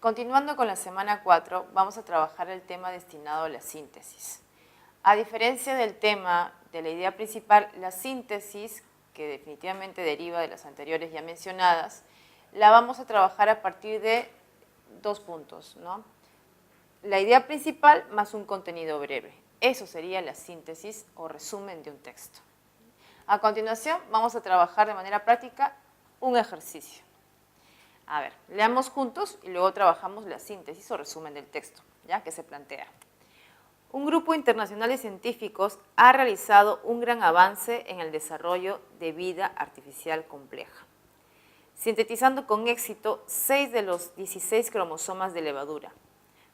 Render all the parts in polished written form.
Continuando con la semana 4, vamos a trabajar el tema destinado a la síntesis. A diferencia del tema de la idea principal, la síntesis, que definitivamente deriva de las anteriores ya mencionadas, la vamos a trabajar a partir de 2 puntos, ¿no? La idea principal más un contenido breve. Eso sería la síntesis o resumen de un texto. A continuación, vamos a trabajar de manera práctica un ejercicio. A ver, leamos juntos y luego trabajamos la síntesis o resumen del texto, ¿ya? Que se plantea. Un grupo internacional de científicos ha realizado un gran avance en el desarrollo de vida artificial compleja, sintetizando con éxito 6 de los 16 cromosomas de levadura,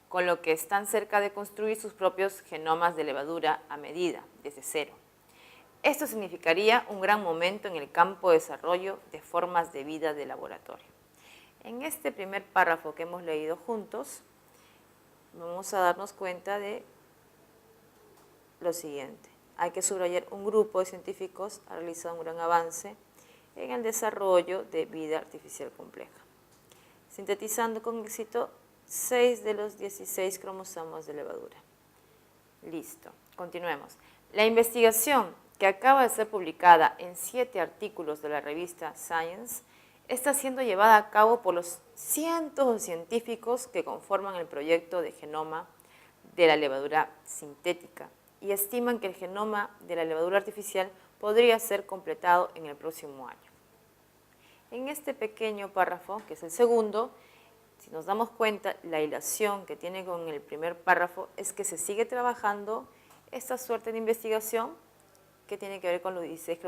con lo que están cerca de construir sus propios genomas de levadura a medida, desde cero. Esto significaría un gran momento en el campo de desarrollo de formas de vida de laboratorio. En este primer párrafo que hemos leído juntos, vamos a darnos cuenta de lo siguiente. Hay que subrayar: un grupo de científicos ha realizado un gran avance en el desarrollo de vida artificial compleja, sintetizando con éxito 6 de los 16 cromosomas de levadura. Listo, continuemos. La investigación, que acaba de ser publicada en 7 artículos de la revista Science, está siendo llevada a cabo por los cientos de científicos que conforman el proyecto de genoma de la levadura sintética y estiman que el genoma de la levadura artificial podría ser completado en el próximo año. En este pequeño párrafo, que es el segundo, si nos damos cuenta, la hilación que tiene con el primer párrafo es que se sigue trabajando esta suerte de investigación que tiene que ver con los 16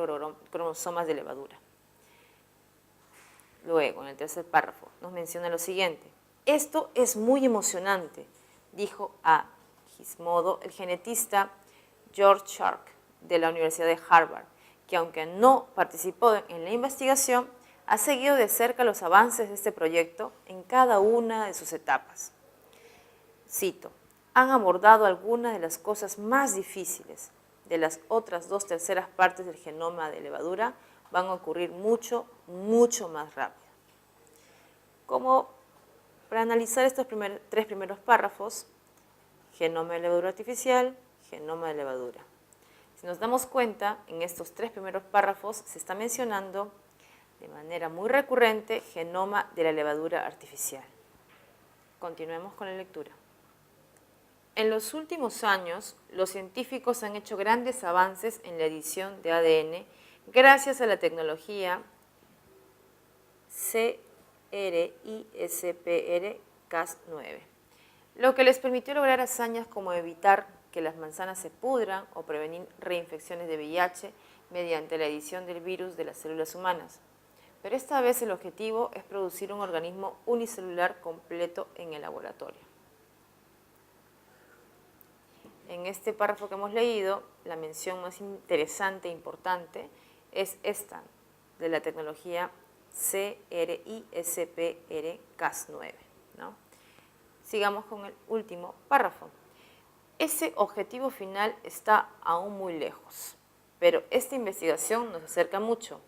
cromosomas de levadura. Luego, en el tercer párrafo, nos menciona lo siguiente: esto es muy emocionante, dijo a Gizmodo el genetista George Shark de la Universidad de Harvard, que aunque no participó en la investigación, ha seguido de cerca los avances de este proyecto en cada una de sus etapas. Cito: han abordado algunas de las cosas más difíciles. De las otras 2/3 partes del genoma de levadura van a ocurrir mucho más rápido. Como para analizar estos 3 primeros párrafos: genoma de levadura artificial, genoma de levadura. Si nos damos cuenta, en estos 3 primeros párrafos se está mencionando de manera muy recurrente genoma de la levadura artificial. Continuemos con la lectura. En los últimos años, los científicos han hecho grandes avances en la edición de ADN gracias a la tecnología CRISPR-Cas9, lo que les permitió lograr hazañas como evitar que las manzanas se pudran o prevenir reinfecciones de VIH mediante la edición del virus de las células humanas. Pero esta vez el objetivo es producir un organismo unicelular completo en el laboratorio. En este párrafo que hemos leído, la mención más interesante e importante es esta, de la tecnología CRISPR-Cas9, ¿no? Sigamos con el último párrafo. Ese objetivo final está aún muy lejos, pero esta investigación nos acerca mucho,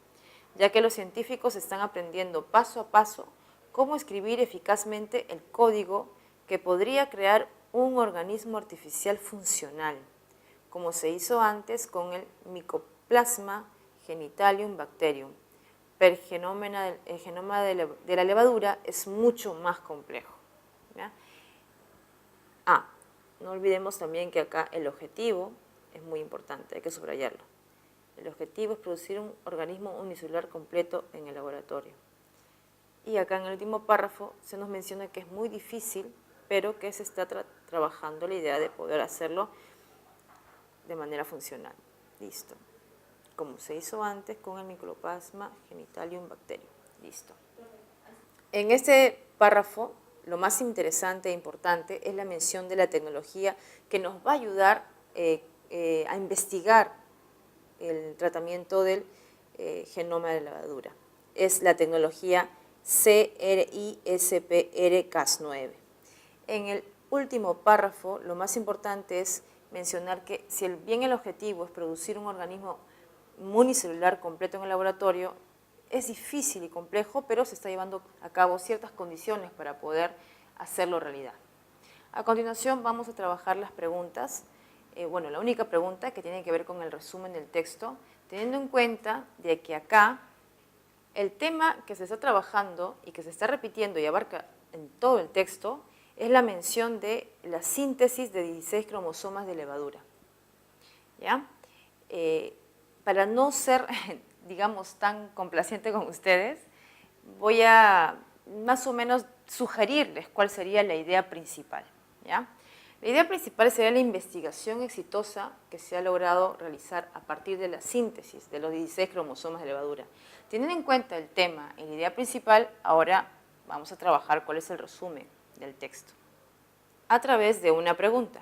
ya que los científicos están aprendiendo paso a paso cómo escribir eficazmente el código que podría crear un organismo artificial funcional, como se hizo antes con el Mycoplasma genitalium bacterium. Pero el genoma de la levadura es mucho más complejo, ¿ya? No olvidemos también que acá el objetivo es muy importante, hay que subrayarlo. El objetivo es producir un organismo unicelular completo en el laboratorio. Y acá en el último párrafo se nos menciona que es muy difícil, pero que se está trabajando la idea de poder hacerlo de manera funcional. Listo. Como se hizo antes con el Mycoplasma genitalium bacterium. Listo. En este párrafo, lo más interesante e importante es la mención de la tecnología que nos va a ayudar a investigar el tratamiento del genoma de levadura. Es la tecnología CRISPR-Cas9. En el último párrafo, lo más importante es mencionar que si bien el objetivo es producir un organismo unicelular completo en el laboratorio, es difícil y complejo, pero se está llevando a cabo ciertas condiciones para poder hacerlo realidad. A continuación vamos a trabajar las preguntas, la única pregunta que tiene que ver con el resumen del texto, teniendo en cuenta de que acá el tema que se está trabajando y que se está repitiendo y abarca en todo el texto es la mención de la síntesis de 16 cromosomas de levadura. ¿Ya? Para no ser, digamos, tan complaciente con ustedes, voy a más o menos sugerirles cuál sería la idea principal. ¿Ya? La idea principal sería la investigación exitosa que se ha logrado realizar a partir de la síntesis de los 16 cromosomas de levadura. Teniendo en cuenta el tema y la idea principal, ahora vamos a trabajar cuál es el resumen del texto a través de una pregunta.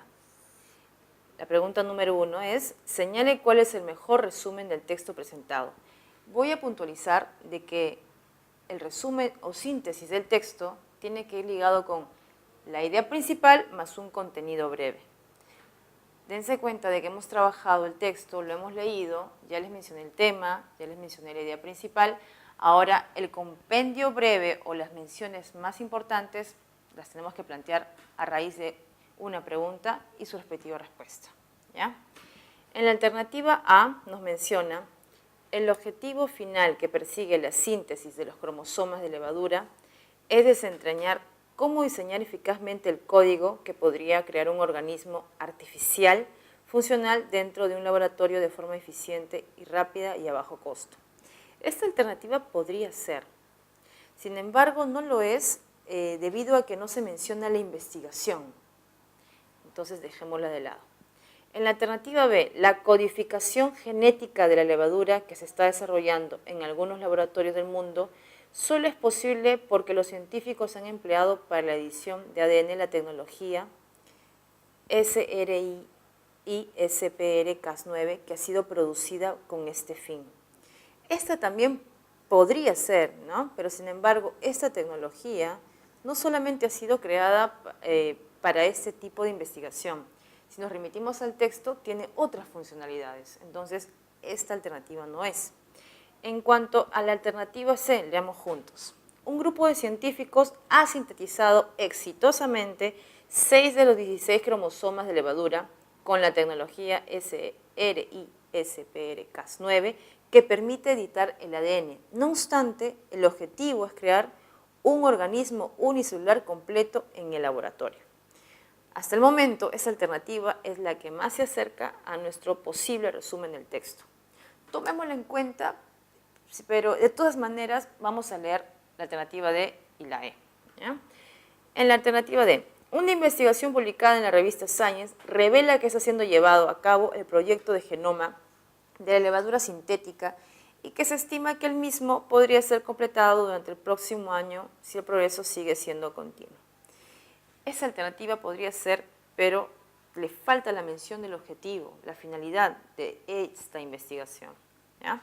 La pregunta número 1 es, señale cuál es el mejor resumen del texto presentado. Voy a puntualizar de que el resumen o síntesis del texto tiene que ir ligado con la idea principal más un contenido breve. Dense cuenta de que hemos trabajado el texto, lo hemos leído, ya les mencioné el tema, ya les mencioné la idea principal. Ahora el compendio breve o las menciones más importantes las tenemos que plantear a raíz de una pregunta y su respectiva respuesta. ¿Ya? En la alternativa A nos menciona el objetivo final que persigue la síntesis de los cromosomas de levadura es desentrañar cómo diseñar eficazmente el código que podría crear un organismo artificial funcional dentro de un laboratorio de forma eficiente y rápida y a bajo costo. Esta alternativa podría ser, sin embargo no lo es debido a que no se menciona la investigación. Entonces dejémosla de lado. En la alternativa B, la codificación genética de la levadura que se está desarrollando en algunos laboratorios del mundo solo es posible porque los científicos han empleado para la edición de ADN la tecnología SRI-SPR-Cas9 que ha sido producida con este fin. Esta también podría ser, ¿no? Pero sin embargo, esta tecnología no solamente ha sido creada para este tipo de investigación. Si nos remitimos al texto, tiene otras funcionalidades. Entonces, esta alternativa no es. En cuanto a la alternativa C, leamos juntos. Un grupo de científicos ha sintetizado exitosamente 6 de los 16 cromosomas de levadura con la tecnología SRI-SPR-Cas9 que permite editar el ADN. No obstante, el objetivo es crear un organismo unicelular completo en el laboratorio. Hasta el momento, esa alternativa es la que más se acerca a nuestro posible resumen del texto. Tomémoslo en cuenta, pero de todas maneras vamos a leer la alternativa D y la E. ¿Ya? En la alternativa D, una investigación publicada en la revista Science revela que está siendo llevado a cabo el proyecto de genoma de la levadura sintética y que se estima que el mismo podría ser completado durante el próximo año si el progreso sigue siendo continuo. Esa alternativa podría ser, pero le falta la mención del objetivo, la finalidad de esta investigación. ¿Ya?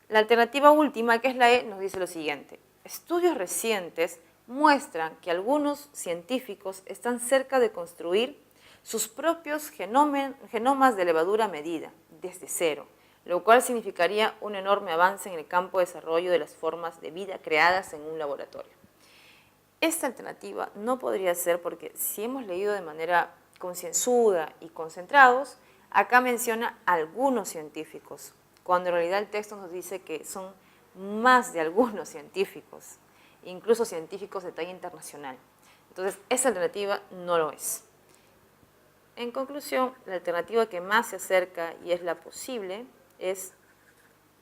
La alternativa última, que es la E, nos dice lo siguiente. Estudios recientes muestran que algunos científicos están cerca de construir sus propios genomas de levadura a medida, desde cero, lo cual significaría un enorme avance en el campo de desarrollo de las formas de vida creadas en un laboratorio. Esta alternativa no podría ser porque si hemos leído de manera concienzuda y concentrados, acá menciona algunos científicos, cuando en realidad el texto nos dice que son más de algunos científicos, incluso científicos de talla internacional. Entonces, esa alternativa no lo es. En conclusión, la alternativa que más se acerca y es la posible es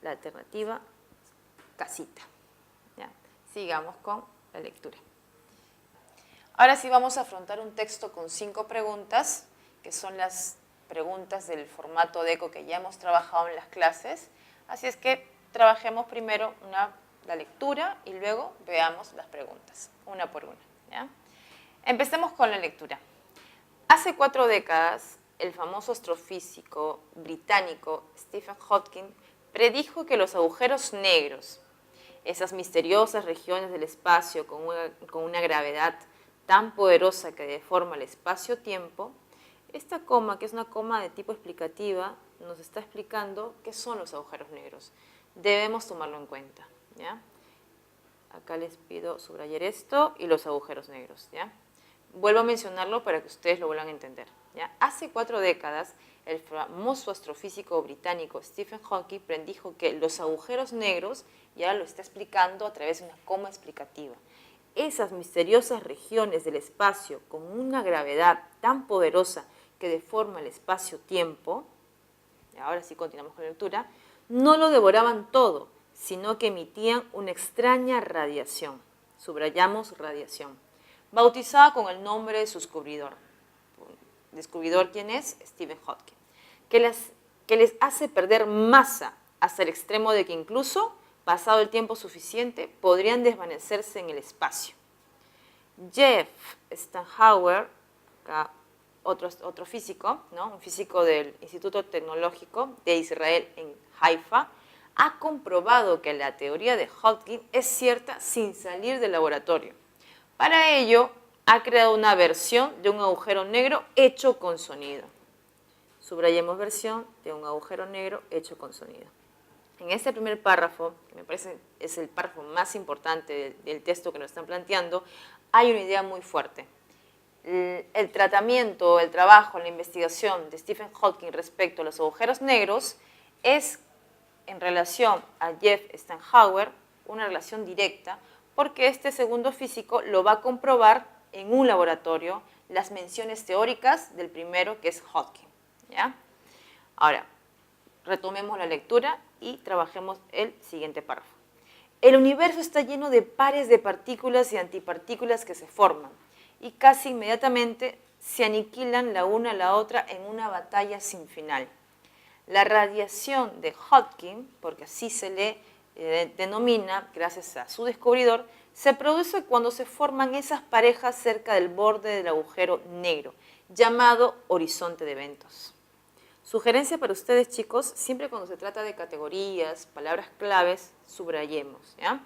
la alternativa casita. ¿Ya? Sigamos con la lectura. Ahora sí vamos a afrontar un texto con 5 preguntas, que son las preguntas del formato DECO que ya hemos trabajado en las clases. Así es que trabajemos primero la lectura y luego veamos las preguntas, una por una. ¿Ya? Empecemos con la lectura. Hace 4 décadas, el famoso astrofísico británico Stephen Hawking predijo que los agujeros negros, esas misteriosas regiones del espacio con una gravedad tan poderosa que deforma el espacio-tiempo, esta coma, que es una coma de tipo explicativa, nos está explicando qué son los agujeros negros. Debemos tomarlo en cuenta. ¿Ya? Acá les pido subrayar esto y los agujeros negros, ¿ya? Vuelvo a mencionarlo para que ustedes lo vuelvan a entender, ¿ya? Hace 4 décadas, el famoso astrofísico británico Stephen Hawking predijo que los agujeros negros, ya lo está explicando a través de una coma explicativa, esas misteriosas regiones del espacio con una gravedad tan poderosa que deforma el espacio-tiempo, ahora sí continuamos con la lectura, no lo devoraban todo, sino que emitían una extraña radiación. Subrayamos radiación. Bautizada con el nombre de su descubridor. ¿Descubridor quién es? Stephen Hawking. Que les hace perder masa hasta el extremo de que incluso, pasado el tiempo suficiente, podrían desvanecerse en el espacio. Jeff Stanhauer, acá otro físico, ¿no? Un físico del Instituto Tecnológico de Israel en Haifa, ha comprobado que la teoría de Hawking es cierta sin salir del laboratorio. Para ello, ha creado una versión de un agujero negro hecho con sonido. Subrayemos versión de un agujero negro hecho con sonido. En este primer párrafo, que me parece es el párrafo más importante del texto que nos están planteando, hay una idea muy fuerte. El tratamiento, el trabajo, la investigación de Stephen Hawking respecto a los agujeros negros es, en relación a Jeff Stanhauer, una relación directa, porque este segundo físico lo va a comprobar en un laboratorio las menciones teóricas del primero, que es Hawking, ¿ya? Ahora, retomemos la lectura y trabajemos el siguiente párrafo. El universo está lleno de pares de partículas y antipartículas que se forman y casi inmediatamente se aniquilan la una a la otra en una batalla sin final. La radiación de Hawking, porque así se le denomina, gracias a su descubridor, se produce cuando se forman esas parejas cerca del borde del agujero negro, llamado horizonte de eventos. Sugerencia para ustedes, chicos, siempre cuando se trata de categorías, palabras claves, subrayemos, ¿ya?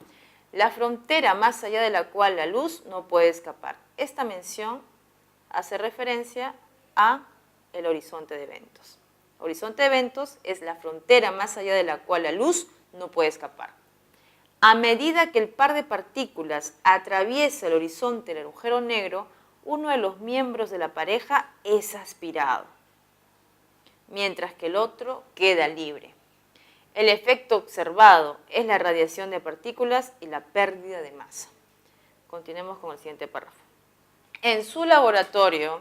La frontera más allá de la cual la luz no puede escapar. Esta mención hace referencia a el horizonte de eventos. Horizonte de eventos es la frontera más allá de la cual la luz no puede escapar. A medida que el par de partículas atraviesa el horizonte del agujero negro, uno de los miembros de la pareja es aspirado, mientras que el otro queda libre. El efecto observado es la radiación de partículas y la pérdida de masa. Continuemos con el siguiente párrafo. En su laboratorio,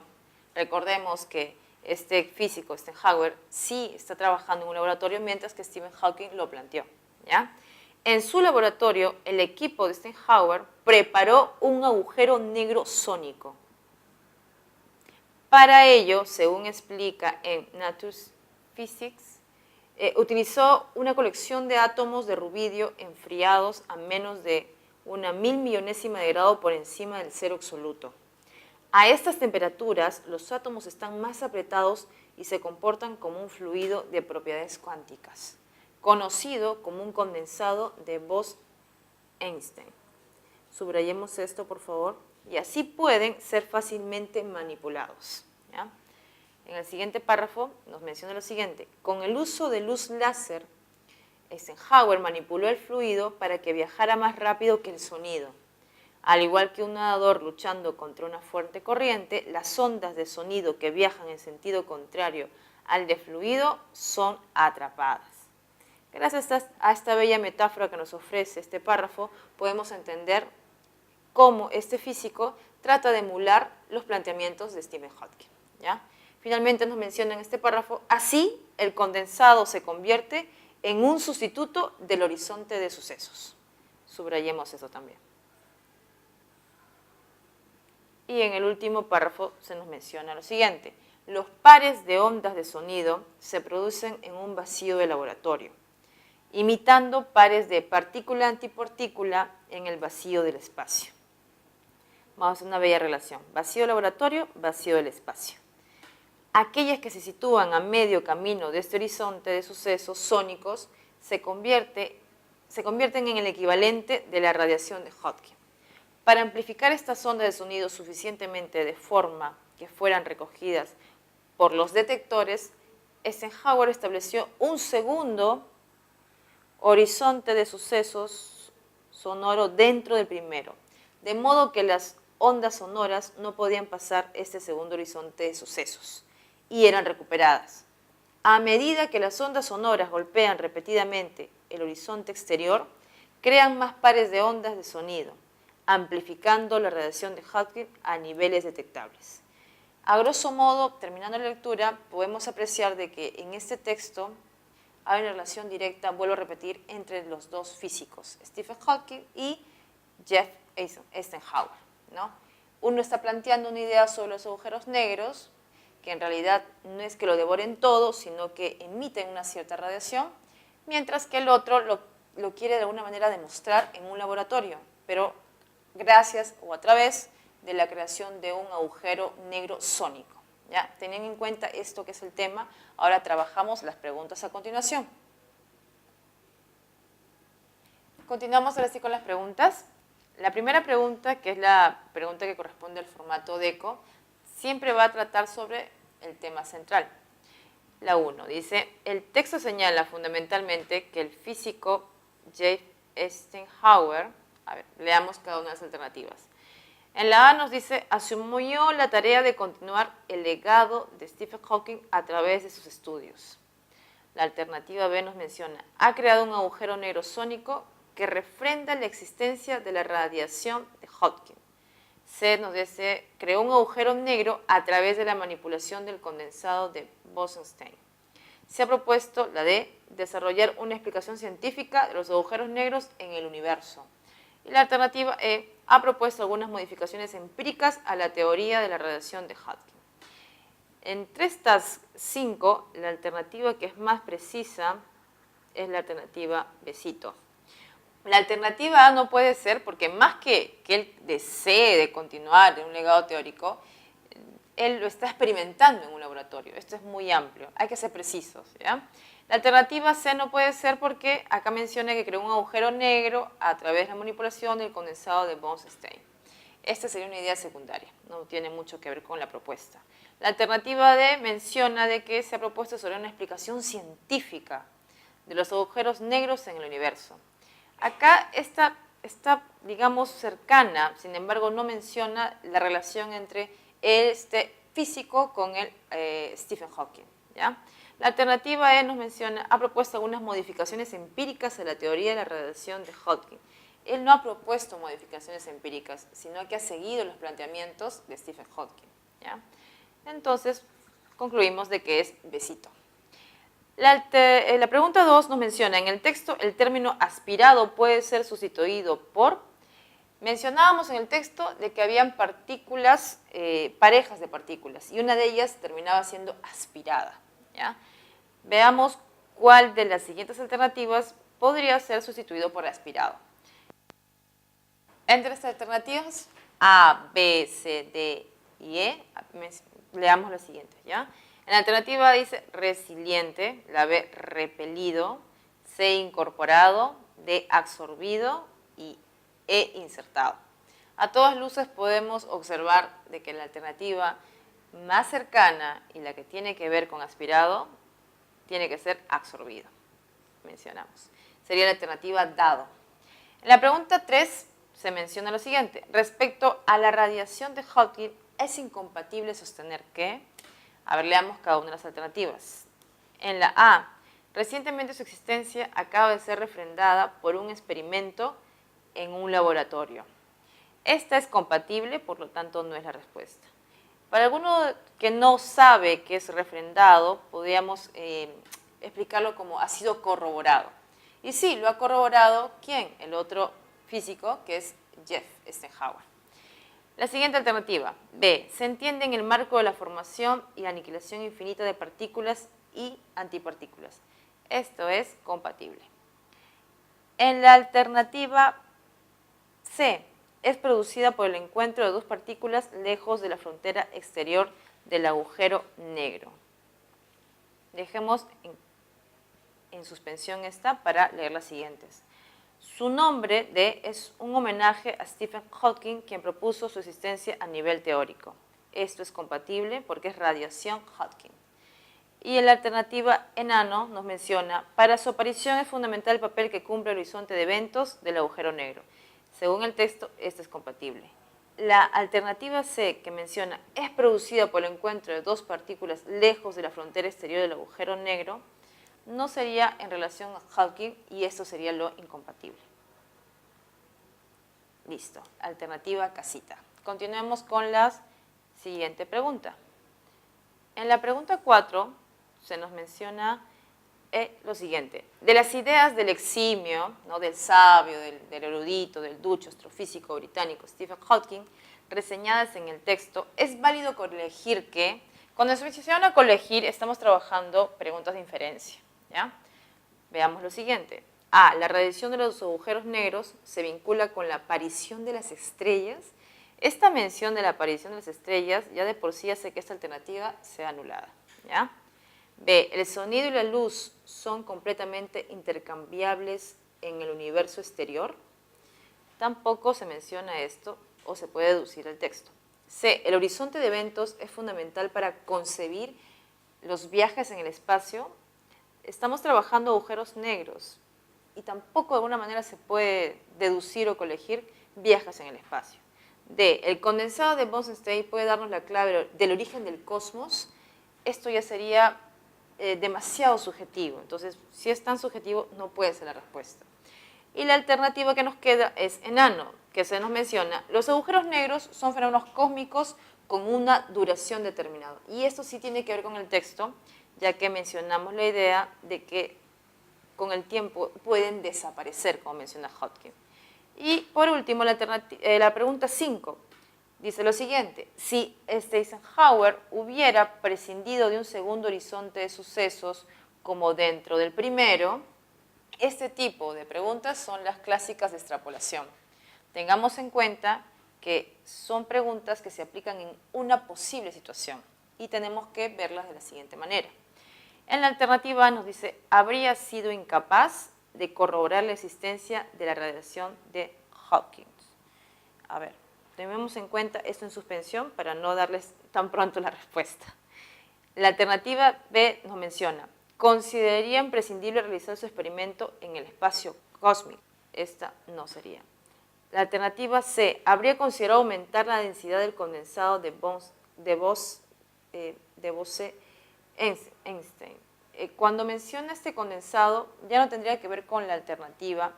recordemos que este físico, Stanhauer, sí está trabajando en un laboratorio, mientras que Stephen Hawking lo planteó, ¿ya? En su laboratorio, el equipo de Stanhauer preparó un agujero negro sónico. Para ello, según explica en Nature Physics, utilizó una colección de átomos de rubidio enfriados a menos de una 1000 millonésima de grado por encima del cero absoluto. A estas temperaturas, los átomos están más apretados y se comportan como un fluido de propiedades cuánticas, conocido como un condensado de Bose-Einstein. Subrayemos esto, por favor, y así pueden ser fácilmente manipulados, ¿ya? En el siguiente párrafo nos menciona lo siguiente. Con el uso de luz láser, Eisenhower manipuló el fluido para que viajara más rápido que el sonido. Al igual que un nadador luchando contra una fuerte corriente, las ondas de sonido que viajan en sentido contrario al de fluido son atrapadas. Gracias a esta bella metáfora que nos ofrece este párrafo, podemos entender cómo este físico trata de emular los planteamientos de Stephen Hawking, ¿ya? Finalmente nos menciona en este párrafo, así el condensado se convierte en un sustituto del horizonte de sucesos. Subrayemos eso también. Y en el último párrafo se nos menciona lo siguiente. Los pares de ondas de sonido se producen en un vacío de laboratorio, imitando pares de partícula-antipartícula en el vacío del espacio. Vamos a hacer una bella relación. Vacío laboratorio, vacío del espacio. Aquellas que se sitúan a medio camino de este horizonte de sucesos sónicos se convierten en el equivalente de la radiación de Hawking. Para amplificar estas ondas de sonido suficientemente de forma que fueran recogidas por los detectores, Eisenhower estableció un segundo horizonte de sucesos sonoro dentro del primero, de modo que las ondas sonoras no podían pasar este segundo horizonte de sucesos y eran recuperadas. A medida que las ondas sonoras golpean repetidamente el horizonte exterior, crean más pares de ondas de sonido, amplificando la radiación de Hodgkin a niveles detectables. A grosso modo, terminando la lectura, podemos apreciar de que en este texto hay una relación directa, vuelvo a repetir, entre los dos físicos, Stephen Hawking y Jeff Eisenhower, ¿no? Uno está planteando una idea sobre los agujeros negros, que en realidad no es que lo devoren todo, sino que emiten una cierta radiación, mientras que el otro lo quiere de alguna manera demostrar en un laboratorio, pero gracias o a través de la creación de un agujero negro sónico. ¿Ya? Teniendo en cuenta esto que es el tema, ahora trabajamos las preguntas a continuación. Continuamos ahora sí con las preguntas. La primera pregunta, que es la pregunta que corresponde al formato DECO, siempre va a tratar sobre el tema central. La 1 dice, el texto señala fundamentalmente que el físico Jeff Eisenhower, a ver, leamos cada una de las alternativas. En la A nos dice, asumió la tarea de continuar el legado de Stephen Hawking a través de sus estudios. La alternativa B nos menciona, ha creado un agujero negro sónico que refrenda la existencia de la radiación de Hawking. C nos dice, creó un agujero negro a través de la manipulación del condensado de Bose-Einstein. Se ha propuesto, la D, desarrollar una explicación científica de los agujeros negros en el universo. Y la alternativa E ha propuesto algunas modificaciones empíricas a la teoría de la radiación de Hawking. Entre estas 5, la alternativa que es más precisa es la alternativa Besito. La alternativa A no puede ser porque más que él desee de continuar en un legado teórico, él lo está experimentando en un laboratorio. Esto es muy amplio, hay que ser precisos, ¿ya? La alternativa C no puede ser porque acá menciona que creó un agujero negro a través de la manipulación del condensado de Bose-Einstein. Esta sería una idea secundaria, no tiene mucho que ver con la propuesta. La alternativa D menciona de que se ha propuesto sobre una explicación científica de los agujeros negros en el universo. Acá está, digamos, cercana, sin embargo no menciona la relación entre este físico con el Stephen Hawking, ¿ya? La alternativa E nos menciona, ha propuesto algunas modificaciones empíricas a la teoría de la radiación de Hawking. Él no ha propuesto modificaciones empíricas, sino que ha seguido los planteamientos de Stephen Hawking, ¿ya? Entonces, concluimos de que es Besito. La pregunta 2 nos menciona, en el texto el término aspirado puede ser sustituido por... Mencionábamos en el texto de que habían partículas, parejas de partículas, y una de ellas terminaba siendo aspirada, ¿ya? Veamos cuál de las siguientes alternativas podría ser sustituido por aspirado. Entre estas alternativas, A, B, C, D y E, leamos las siguientes, ¿ya? En la alternativa A dice resiliente, la B repelido, C incorporado, D absorbido y E insertado. A todas luces podemos observar de que la alternativa más cercana y la que tiene que ver con aspirado tiene que ser absorbido, mencionamos. Sería la alternativa dado. En la pregunta 3 se menciona lo siguiente. Respecto a la radiación de Hawking, es incompatible sostener que... A ver, leamos cada una de las alternativas. En la A, recientemente su existencia acaba de ser refrendada por un experimento en un laboratorio. Esta es compatible, por lo tanto no es la respuesta. Para alguno que no sabe qué es refrendado, podríamos explicarlo como ha sido corroborado. Y sí, lo ha corroborado, ¿quién? El otro físico, que es Jeff Eisenhower. La siguiente alternativa, B, se entiende en el marco de la formación y la aniquilación infinita de partículas y antipartículas. Esto es compatible. En la alternativa C, es producida por el encuentro de dos partículas lejos de la frontera exterior del agujero negro. Dejemos en suspensión esta para leer las siguientes. Su nombre es un homenaje a Stephen Hawking, quien propuso su existencia a nivel teórico. Esto es compatible porque es radiación Hawking. Y en la alternativa enano nos menciona, para su aparición es fundamental el papel que cumple el horizonte de eventos del agujero negro. Según el texto, esto es compatible. La alternativa C, que menciona, es producida por el encuentro de dos partículas lejos de la frontera exterior del agujero negro, no sería en relación a Hawking y esto sería lo incompatible. Listo, alternativa casita. Continuemos con la siguiente pregunta. En la pregunta 4 se nos menciona lo siguiente. De las ideas del eximio, ¿no?, del sabio, del erudito, del ducho astrofísico británico Stephen Hawking, reseñadas en el texto, es válido colegir que, cuando se menciona colegir, estamos trabajando preguntas de inferencia, ¿ya? Veamos lo siguiente. A. La radiación de los agujeros negros se vincula con la aparición de las estrellas. Esta mención de la aparición de las estrellas ya de por sí hace que esta alternativa sea anulada, ¿ya? B. El sonido y la luz son completamente intercambiables en el universo exterior. Tampoco se menciona esto o se puede deducir el texto. C. El horizonte de eventos es fundamental para concebir los viajes en el espacio. Estamos trabajando agujeros negros y tampoco de alguna manera se puede deducir o colegir viajes en el espacio. D. El condensado de Bose-Einstein puede darnos la clave del origen del cosmos. Esto ya sería demasiado subjetivo, entonces si es tan subjetivo no puede ser la respuesta. Y la alternativa que nos queda es enano, que se nos menciona, los agujeros negros son fenómenos cósmicos con una duración determinada. Y esto sí tiene que ver con el texto, ya que mencionamos la idea de que con el tiempo pueden desaparecer, como menciona Hawking. Y por último, la pregunta 5 dice lo siguiente: si Eisenhower hubiera prescindido de un segundo horizonte de sucesos como dentro del primero, este tipo de preguntas son las clásicas de extrapolación. Tengamos en cuenta que son preguntas que se aplican en una posible situación y tenemos que verlas de la siguiente manera. En la alternativa A nos dice, habría sido incapaz de corroborar la existencia de la radiación de Hawking. A ver, tomemos en cuenta esto en suspensión para no darles tan pronto la respuesta. La alternativa B nos menciona, consideraría imprescindible realizar su experimento en el espacio cósmico. Esta no sería. La alternativa C, habría considerado aumentar la densidad del condensado de Bose-Einstein. Cuando menciona este condensado, ya no tendría que ver con la alternativa,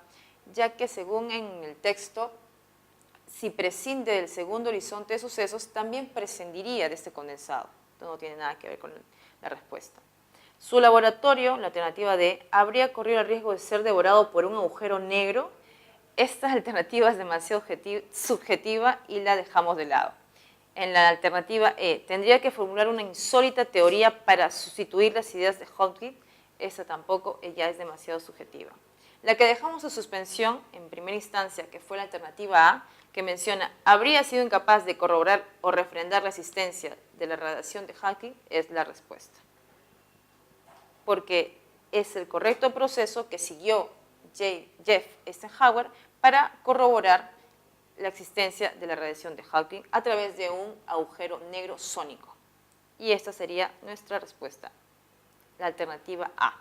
ya que según en el texto, si prescinde del segundo horizonte de sucesos, también prescindiría de este condensado. Esto no tiene nada que ver con la respuesta. Su laboratorio, la alternativa D, habría corrido el riesgo de ser devorado por un agujero negro. Esta alternativa es demasiado subjetiva y la dejamos de lado. En la alternativa E, tendría que formular una insólita teoría para sustituir las ideas de Hawking. Esta tampoco, ya es demasiado subjetiva. La que dejamos en suspensión en primera instancia, que fue la alternativa A, que menciona, habría sido incapaz de corroborar o refrendar la existencia de la radiación de Hawking, es la respuesta. Porque es el correcto proceso que siguió Jeff Eisenhower para corroborar la existencia de la radiación de Hawking a través de un agujero negro sónico. Y esta sería nuestra respuesta, la alternativa A.